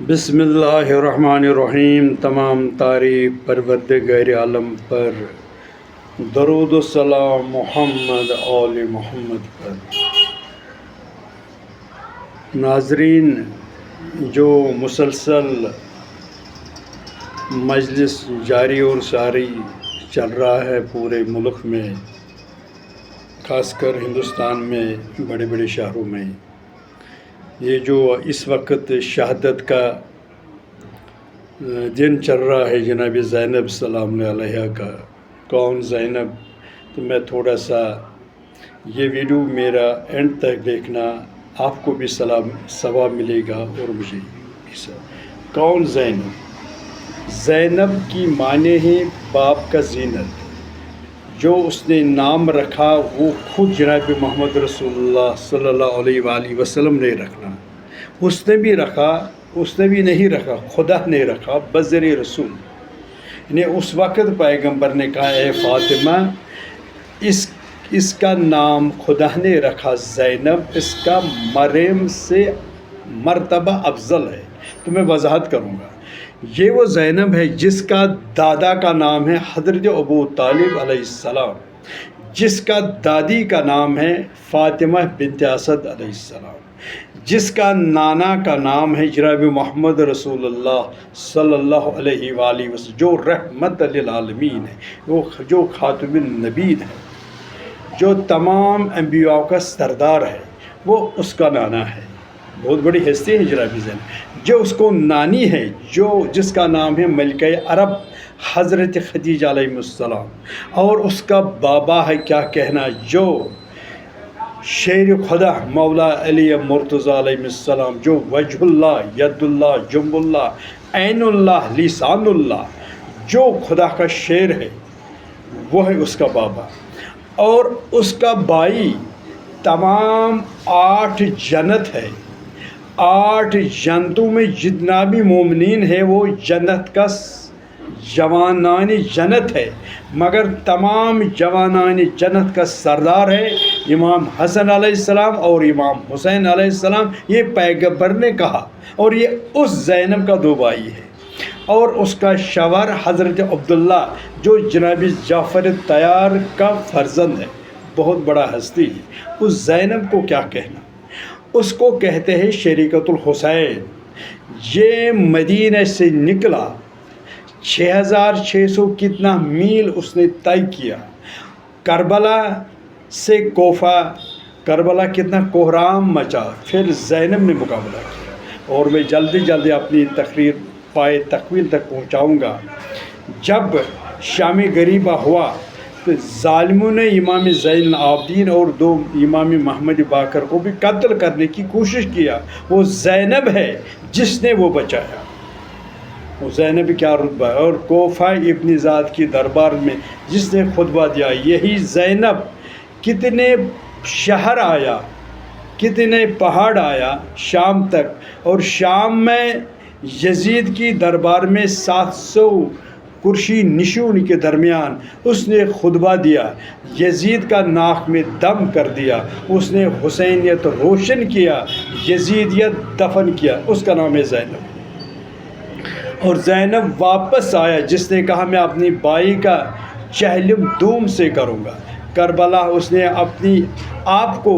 بسم اللہ الرحمن الرحیم۔ تمام تعریف پروردگار عالم پر، درود و سلام محمد آل محمد پر۔ ناظرین، جو مسلسل مجلس جاری اور ساری چل رہا ہے پورے ملک میں، خاص کر ہندوستان میں بڑے بڑے شہروں میں، یہ جو اس وقت شہادت کا دن چل رہا ہے جناب زینب سلام اللہ علیہ کا، کون زینب؟ تو میں تھوڑا سا یہ ویڈیو میرا اینڈ تک دیکھنا، آپ کو بھی ثواب ملے گا اور مجھے بھی۔ کون زینب؟ زینب کی معنی ہے باپ کا زینت۔ جو اس نے نام رکھا وہ خود جناب محمد رسول اللہ صلی اللہ علیہ وآلہ وسلم نے رکھنا۔ اس نے بھی رکھا، اس نے بھی نہیں رکھا، خدا نے رکھا بذریعہ رسول۔ یعنی اس وقت پیغمبر نے کہا اے فاطمہ، اس کا نام خدا نے رکھا زینب، اس کا مریم سے مرتبہ افضل ہے۔ تو میں وضاحت کروں گا۔ یہ وہ زینب ہے جس کا دادا کا نام ہے حضرت ابو طالب علیہ السلام، جس کا دادی کا نام ہے فاطمہ بنت اسد علیہ السلام، جس کا نانا کا نام ہے جناب محمد رسول اللہ صلی اللہ علیہ وآلہ وسلم، جو رحمت للعالمین ہے، وہ جو خاتم النبیین ہے، جو تمام انبیاء کا سردار ہے، وہ اس کا نانا ہے۔ بہت بڑی ہستی ہے جناب زینب۔ جو اس کو نانی ہے، جس کا نام ہے ملکہ عرب حضرت خدیجہ علیہ السلام، اور اس کا بابا ہے کیا کہنا، جو شیر خدا مولا علی مرتضیٰ علیہ السلام، جو وجہ اللہ، ید اللہ، جنب اللہ، عین اللہ، لسان اللہ، جو خدا کا شیر ہے، وہ ہے اس کا بابا۔ اور اس کا بھائی تمام 8 جنت ہے۔ 8 جنتوں میں جتنا بھی مومنین ہے وہ جنت کا جوانان جنت ہے، مگر تمام جوانان جنت کا سردار ہے امام حسن علیہ السلام اور امام حسین علیہ السلام۔ یہ پیغمبر نے کہا، اور یہ اس زینب کا 2 بھائی ہے، اور اس کا شوہر حضرت عبداللہ جو جناب جعفر طیار کا فرزند ہے، بہت بڑا ہستی ہے۔ اس زینب کو کیا کہنا، اس کو کہتے ہیں شریکت الحسین۔ یہ مدینہ سے نکلا، 6600 کتنا میل اس نے طے کیا، کربلا سے کوفہ، کربلا کتنا کوہرام مچا، پھر زینب نے مقابلہ کیا۔ اور میں جلدی اپنی تقریر پائے تکمیل تک پہنچاؤں گا۔ جب شام غریبہ ہوا تو ظالموں نے امام زین العابدین اور 2 امام محمد باقر کو بھی قتل کرنے کی کوشش کیا۔ وہ زینب ہے جس نے وہ بچایا۔ وہ زینب کیا رتبہ ہے، اور کوفہ ابن زاد کی دربار میں جس نے خطبہ دیا، یہی زینب کتنے شہر آیا، کتنے پہاڑ آیا شام تک، اور شام میں یزید کی دربار میں 700 کرسی نشون کے درمیان اس نے خطبہ دیا، یزید کا ناک میں دم کر دیا، اس نے حسینیت روشن کیا، یزیدیت دفن کیا۔ اس کا نام ہے زینب۔ اور زینب واپس آیا جس نے کہا میں اپنی بائی کا چہلم دوم سے کروں گا۔ کربلا اس نے اپنی آپ کو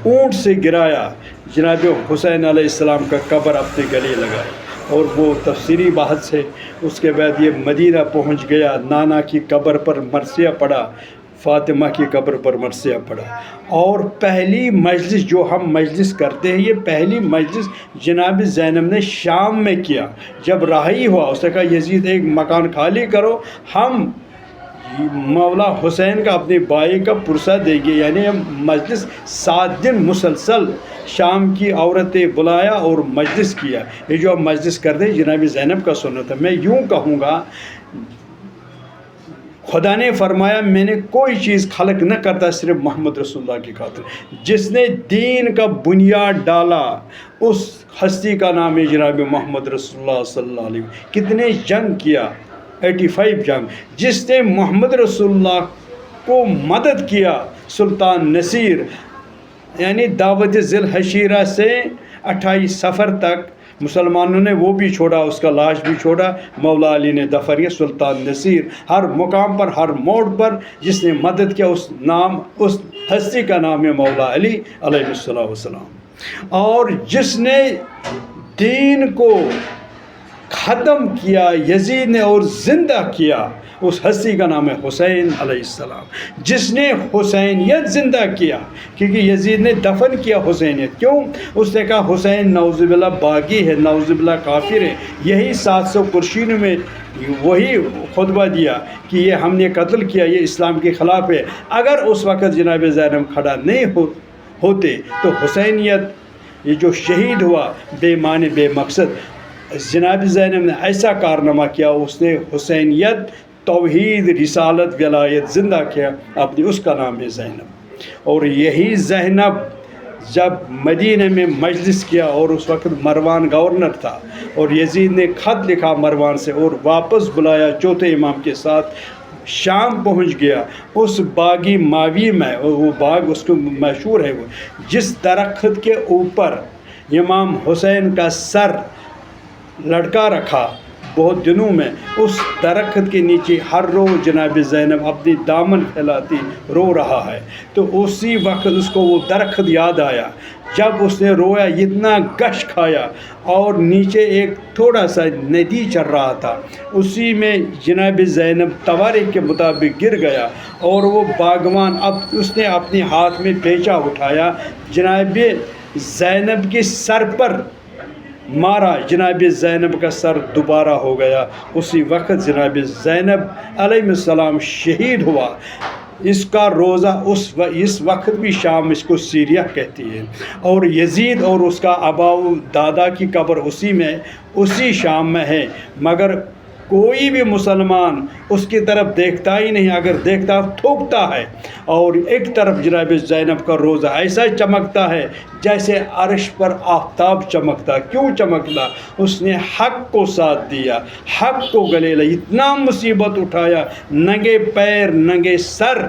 اونٹ سے گرایا، جناب حسین علیہ السلام کا قبر اپنے گلے لگایا، اور وہ تفسیری بحث ہے۔ اس کے بعد یہ مدینہ پہنچ گیا، نانا کی قبر پر مرثیہ پڑا، فاطمہ کی قبر پر مرثیہ پڑا۔ اور پہلی مجلس جو ہم مجلس کرتے ہیں، یہ پہلی مجلس جناب زینب نے شام میں کیا۔ جب راہی ہوا، اس نے کہا یزید ایک مکان خالی کرو، ہم مولا حسین کا اپنے بھائی کا پرسہ دیں گے۔ یعنی مجلس 7 دن مسلسل شام کی عورتیں بلایا اور مجلس کیا۔ یہ جو ہم مجلس کرتے ہیں جناب زینب کا سنت ہے۔ میں یوں کہوں گا، خدا نے فرمایا میں نے کوئی چیز خلق نہ کرتا صرف محمد رسول اللہ کی خاطر۔ جس نے دین کا بنیاد ڈالا اس ہستی کا نام ہے جناب محمد رسول اللہ صلی اللہ علیہ وسلم۔ کتنے جنگ کیا، 85 جنگ۔ جس نے محمد رسول اللہ کو مدد کیا، سلطان نصیر، یعنی دعوت ذی الحشیرہ سے 28 صفر تک مسلمانوں نے وہ بھی چھوڑا، اس کا لاش بھی چھوڑا، مولا علی نے دفن کیا۔ سلطان نصیر ہر مقام پر، ہر موڑ پر جس نے مدد کیا، اس ہستی کا نام ہے مولا علی علیہ السلام۔ اور جس نے دین کو ختم کیا یزید نے اور زندہ کیا، اس ہستی کا نام ہے حسین علیہ السلام۔ جس نے حسینیت زندہ کیا، کیونکہ یزید نے دفن کیا حسینیت، کیوں؟ اس نے کہا حسین نعوذ باللہ باغی ہے، نعوذ باللہ کافر ہے۔ یہی 700 قرشین میں وہی خطبہ دیا کہ یہ ہم نے قتل کیا، یہ اسلام کے خلاف ہے۔ اگر اس وقت جناب زینب کھڑا نہیں ہوتے تو حسینیت یہ جو شہید ہوا بے معنی بے مقصد، جناب زینب نے ایسا کارنامہ کیا، اس نے حسینیت، توحید، رسالت، ولایت زندہ کیا اپنی، اس کا نام ہے زینب۔ اور یہی زینب جب مدینہ میں مجلس کیا، اور اس وقت مروان گورنر تھا، اور یزید نے خط لکھا مروان سے اور واپس بلایا چوتھے امام کے ساتھ، شام پہنچ گیا۔ اس باغی ماوی میں، وہ باغ اس کو مشہور ہے، وہ جس درخت کے اوپر امام حسین کا سر لٹکا رکھا بہت دنوں میں، اس درخت کے نیچے ہر روز جناب زینب اپنی دامن پھیلاتی رو رہا ہے۔ تو اسی وقت اس کو وہ درخت یاد آیا، جب اس نے رویا، اتنا گش کھایا، اور نیچے ایک تھوڑا سا ندی چل رہا تھا، اسی میں جناب زینب تواریخ کے مطابق گر گیا، اور وہ باغبان اس نے اپنے ہاتھ میں بیچا اٹھایا، جناب زینب کے سر پر مارا، جناب زینب کا سر دوبارہ ہو گیا۔ اسی وقت جناب زینب علیہ السلام شہید ہوا۔ اس کا روزہ اس وقت بھی شام اس کو سیریہ کہتی ہے، اور یزید اور اس کا ابا و دادا کی قبر اسی شام میں ہے، مگر کوئی بھی مسلمان اس کی طرف دیکھتا ہی نہیں، اگر دیکھتا تھوکتا ہے۔ اور ایک طرف جناب زینب کا روزہ ایسا چمکتا ہے جیسے عرش پر آفتاب چمکتا۔ کیوں چمکتا؟ اس نے حق کو ساتھ دیا، حق کو گلے لیا، اتنا مصیبت اٹھایا، ننگے پیر ننگے سر،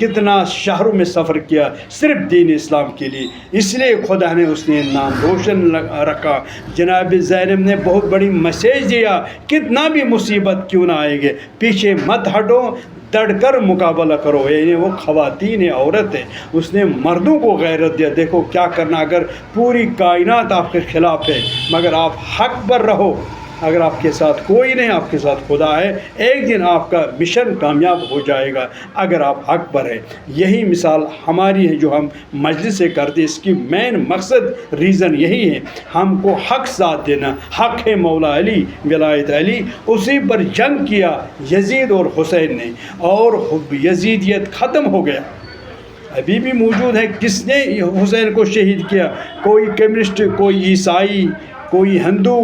کتنا شہروں میں سفر کیا صرف دین اسلام کے لیے، اس لیے خدا نے اس نے نام روشن رکھا۔ جناب زینب نے بہت بڑی میسیج دیا، کتنا بھی مصیبت کیوں نہ آئے گے، پیچھے مت ہٹو، ڈٹ کر مقابلہ کرو۔ یعنی وہ خواتین ہے، عورت ہے، اس نے مردوں کو غیرت دیا، دیکھو کیا کرنا، اگر پوری کائنات آپ کے خلاف ہے مگر آپ حق پر رہو، اگر آپ کے ساتھ کوئی نہیں، آپ کے ساتھ خدا ہے، ایک دن آپ کا مشن کامیاب ہو جائے گا اگر آپ حق پر ہیں۔ یہی مثال ہماری ہے جو ہم مجلس سے کرتے، اس کی مین مقصد ریزن یہی ہے، ہم کو حق ساتھ دینا۔ حق ہے مولا علی، ولایت علی، اسی پر جنگ کیا یزید اور حسین نے، اور یزیدیت ختم ہو گیا۔ ابھی بھی موجود ہے، کس نے حسین کو شہید کیا؟ کوئی کمیونسٹ، کوئی عیسائی، کوئی ہندو،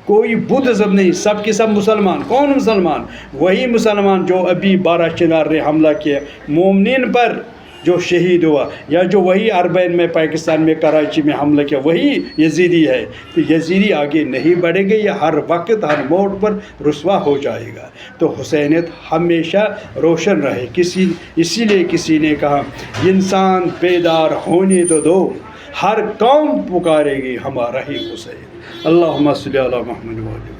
کوئی بدھزم نہیں، سب کے سب مسلمان۔ کون مسلمان؟ وہی مسلمان جو ابھی 12 چنار نے حملہ کیا مومنین پر، جو شہید ہوا، یا جو وہی اربعین میں پاکستان میں کراچی میں حملہ کیا، وہی یزیدی ہے۔ تو یزیدی آگے نہیں بڑھے گے، یہ ہر وقت ہر موڑ پر رسوا ہو جائے گا۔ تو حسینیت ہمیشہ روشن رہے۔ اسی لیے کسی نے کہا، انسان بیدار ہونے تو دو، ہر قوم پکارے گی ہمارا ہی حسین۔ اللہم صلی علی محمد و علی